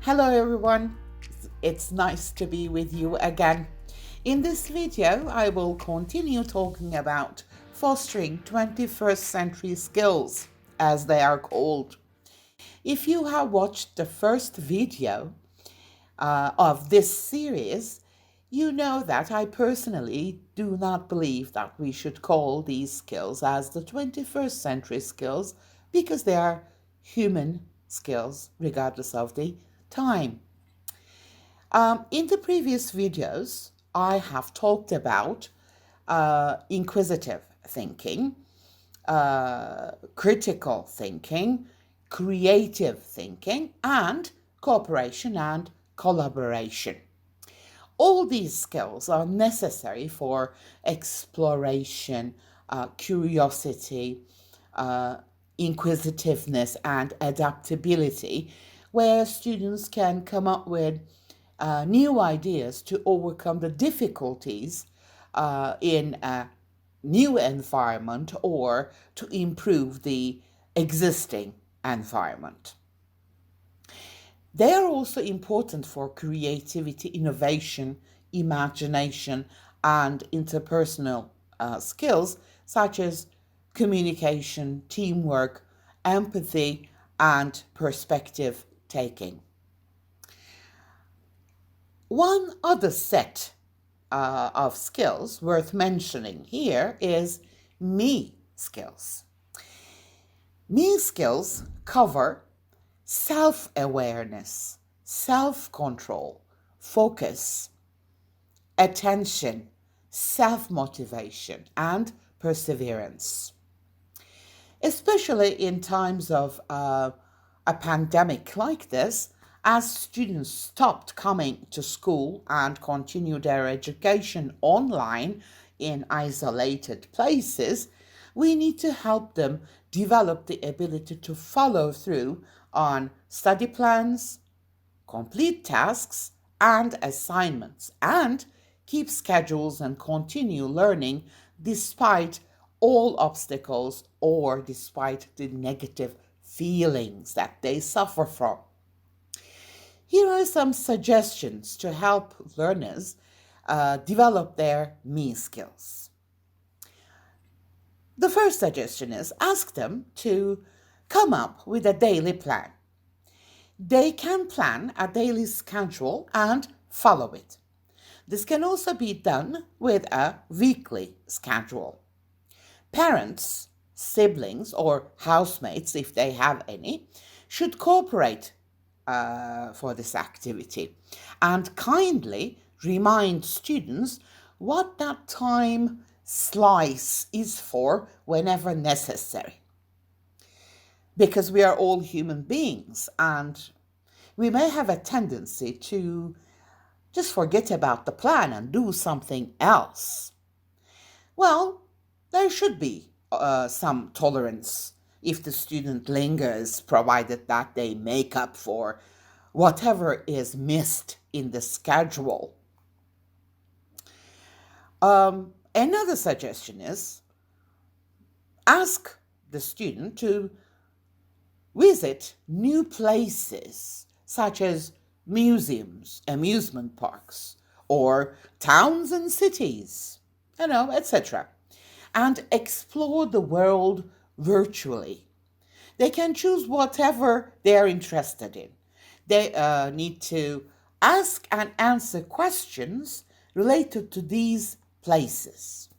Hello everyone, it's nice to be with you again. In this video, I will continue talking about fostering 21st century skills, as they are called. If you have watched the first video of this series, you know that I personally do not believe that we should call these skills as the 21st century skills because they are human skills regardless of the time. In the previous videos, I have talked about inquisitive thinking, critical thinking, creative thinking, and cooperation and collaboration. All these skills are necessary for exploration, curiosity, inquisitiveness, and adaptability, where students can come up with new ideas to overcome the difficulties in a new environment or to improve the existing environment. They are also important for creativity, innovation, imagination, and interpersonal skills such as communication, teamwork, empathy, and perspective taking. One other set of skills worth mentioning here is me skills. Me skills cover self-awareness, self-control, focus, attention, self-motivation, and perseverance. Especially in times of a pandemic like this, as students stopped coming to school and continued their education online in isolated places, we need to help them develop the ability to follow through on study plans, complete tasks and assignments, and keep schedules and continue learning despite all obstacles or despite the negative feelings that they suffer from. Here are some suggestions to help learners develop their me skills. The first suggestion is ask them to come up with a daily plan. They can plan a daily schedule and follow it. This can also be done with a weekly schedule. Parents, siblings, or housemates, if they have any, should cooperate for this activity and kindly remind students what that time slice is for whenever necessary. Because we are all human beings and we may have a tendency to just forget about the plan and do something else. Well, there should be some tolerance if the student lingers, provided that they make up for whatever is missed in the schedule. Another suggestion is ask the student to visit new places such as museums, amusement parks, or towns and cities, etc., and explore the world virtually. They can choose whatever they are interested in. They need to ask and answer questions related to these places.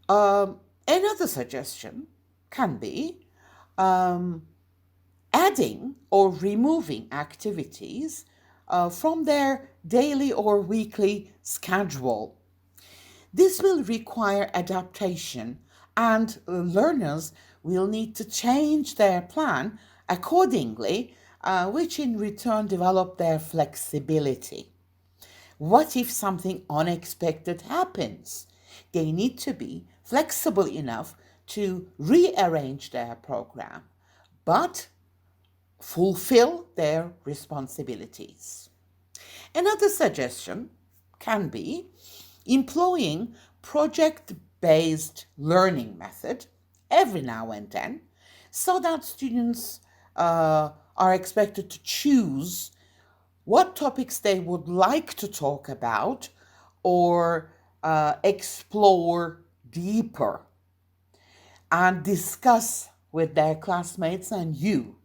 Another suggestion can be adding or removing activities from their daily or weekly schedule. This will require adaptation, and learners will need to change their plan accordingly, which in return develop their flexibility. What if something unexpected happens? They need to be flexible enough to rearrange their program, but fulfill their responsibilities. Another suggestion can be employing project-based learning method every now and then so that students are expected to choose what topics they would like to talk about or explore deeper and discuss with their classmates and you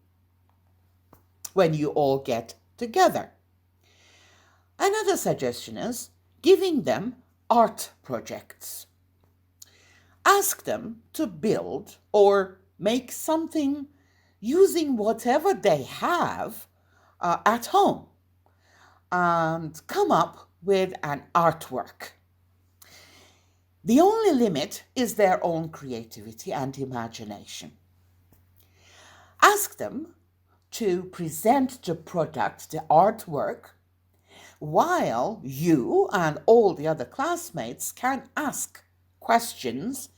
when you all get together. Another suggestion is giving them art projects. Ask them to build or make something using whatever they have at home and come up with an artwork. The only limit is their own creativity and imagination. Ask them to present the product, the artwork, while you and all the other classmates can ask questions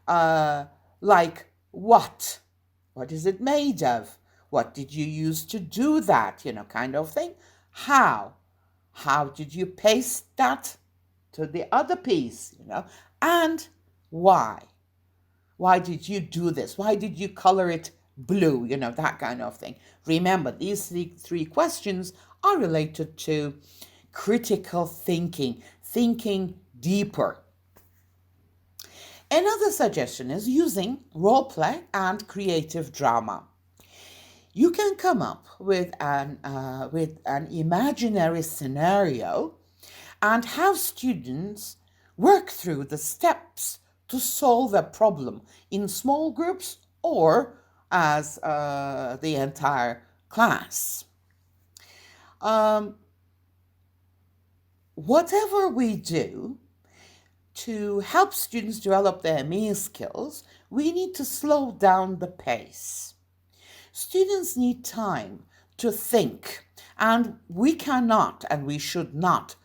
like what? What is it made of? What did you use to do that? Kind of thing. How? How did you paste that to the other piece? And why? Why did you do this? Why did you color it blue? That kind of thing. Remember, these three questions are related to critical thinking, thinking deeper. Another suggestion is using role play and creative drama. You can come up with an imaginary scenario and have students work through the steps to solve a problem in small groups or as the entire class. Whatever we do to help students develop their me skills, we need to slow down the pace. Students need time to think, and we cannot and we should not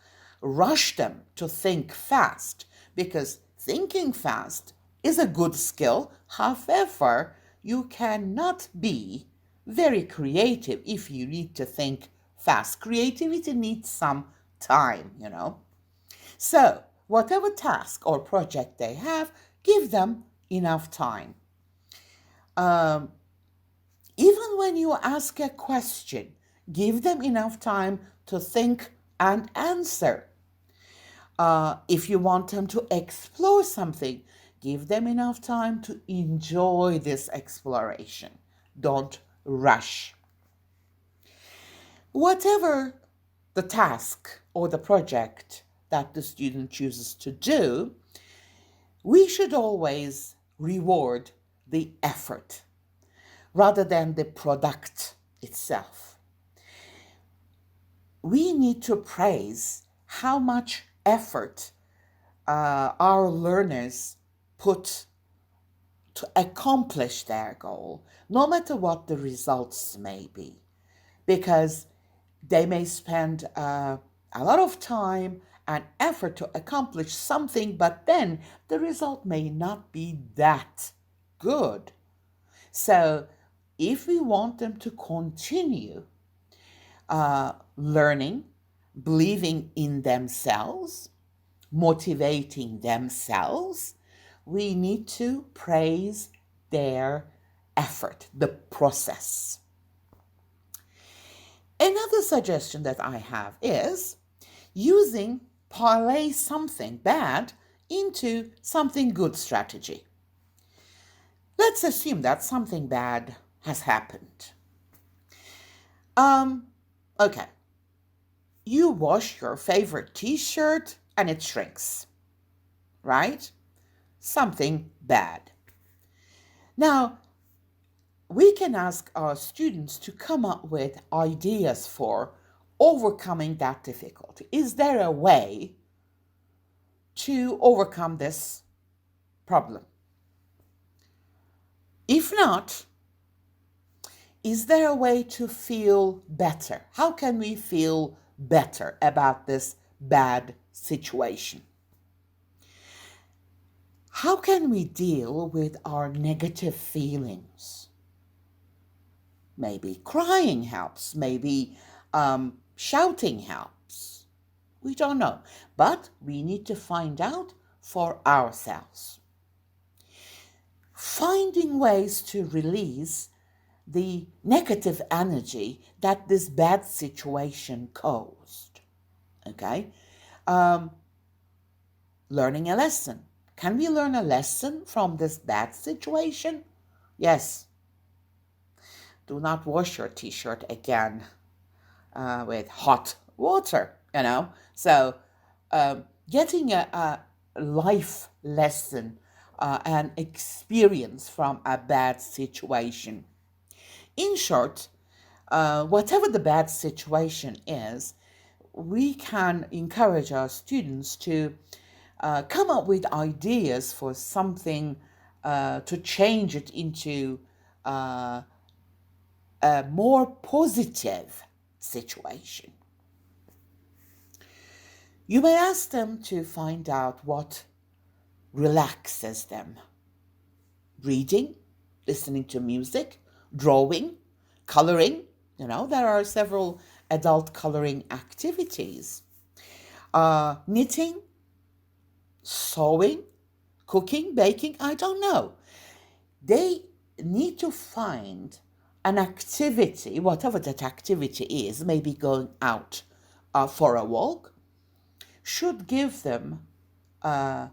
rush them to think fast, because thinking fast is a good skill. However, you cannot be very creative if you need to think fast. Creativity needs some time. So, whatever task or project they have, give them enough time. Even when you ask a question, give them enough time to think and answer. If you want them to explore something, give them enough time to enjoy this exploration. Don't rush. Whatever the task or the project that the student chooses to do, we should always reward the effort rather than the product itself. We need to praise how much effort our learners put to accomplish their goal, no matter what the results may be, because they may spend a lot of time and effort to accomplish something, but then the result may not be that good. So if we want them to continue learning, believing in themselves, motivating themselves, we need to praise their effort, the process. Another suggestion that I have is using parlay something bad into something good strategy. Let's assume that something bad has happened. Okay. You wash your favorite t-shirt and it shrinks, right? Something bad. Now, we can ask our students to come up with ideas for overcoming that difficulty. Is there a way to overcome this problem? If not, is there a way to feel better? How can we feel better about this bad situation? How can we deal with our negative feelings? Maybe crying helps, maybe shouting helps. We don't know, but we need to find out for ourselves. Finding ways to release the negative energy that this bad situation caused. Okay? Learning a lesson. Can we learn a lesson from this bad situation? Yes. Do not wash your t-shirt again with hot water, So getting a life lesson, an experience from a bad situation. In short, whatever the bad situation is, we can encourage our students to come up with ideas for something to change it into a more positive situation. You may ask them to find out what relaxes them. Reading, listening to music, drawing, coloring. There are several adult coloring activities. Knitting, sewing, cooking, baking, I don't know. They need to find an activity, whatever that activity is, maybe going out for a walk, should give them an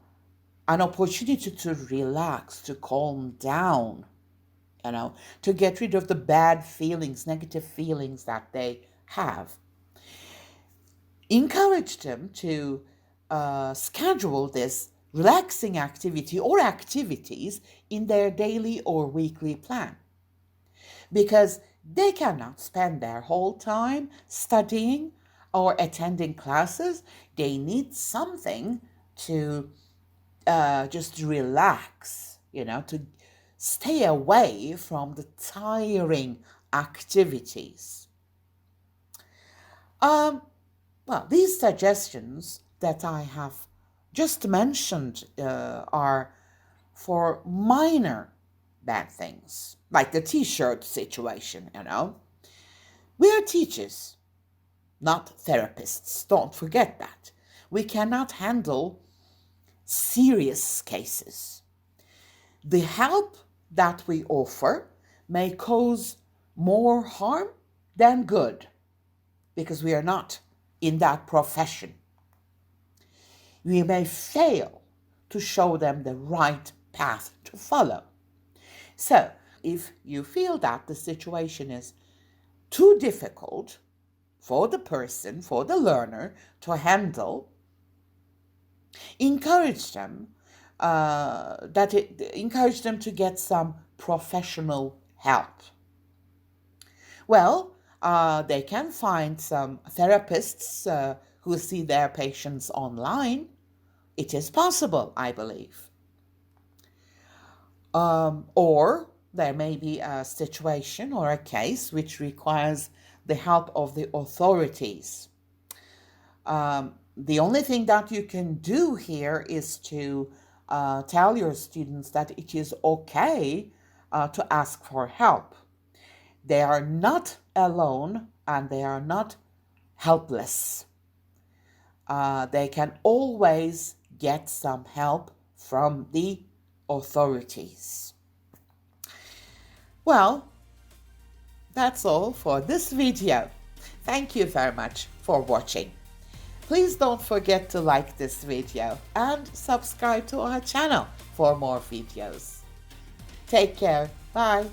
opportunity to relax, to calm down, to get rid of the bad feelings, negative feelings that they have. Encourage them to schedule this relaxing activity or activities in their daily or weekly plan, because they cannot spend their whole time studying or attending classes. They need something to just relax, to stay away from the tiring activities. Well, these suggestions that I have just mentioned are for minor bad things, like the t-shirt situation, We are teachers, not therapists. Don't forget that. We cannot handle serious cases. The help that we offer may cause more harm than good, because we are not in that profession. We may fail to show them the right path to follow. So, if you feel that the situation is too difficult for the person, for the learner to handle, encourage them to get some professional help. Well, they can find some therapists who see their patients online. It is possible, I believe. Or there may be a situation or a case which requires the help of the authorities. The only thing that you can do here is to tell your students that it is okay to ask for help. They are not alone and they are not helpless. They can always get some help from the authorities. Well, that's all for this video. Thank you very much for watching. Please don't forget to like this video and subscribe to our channel for more videos. Take care. Bye.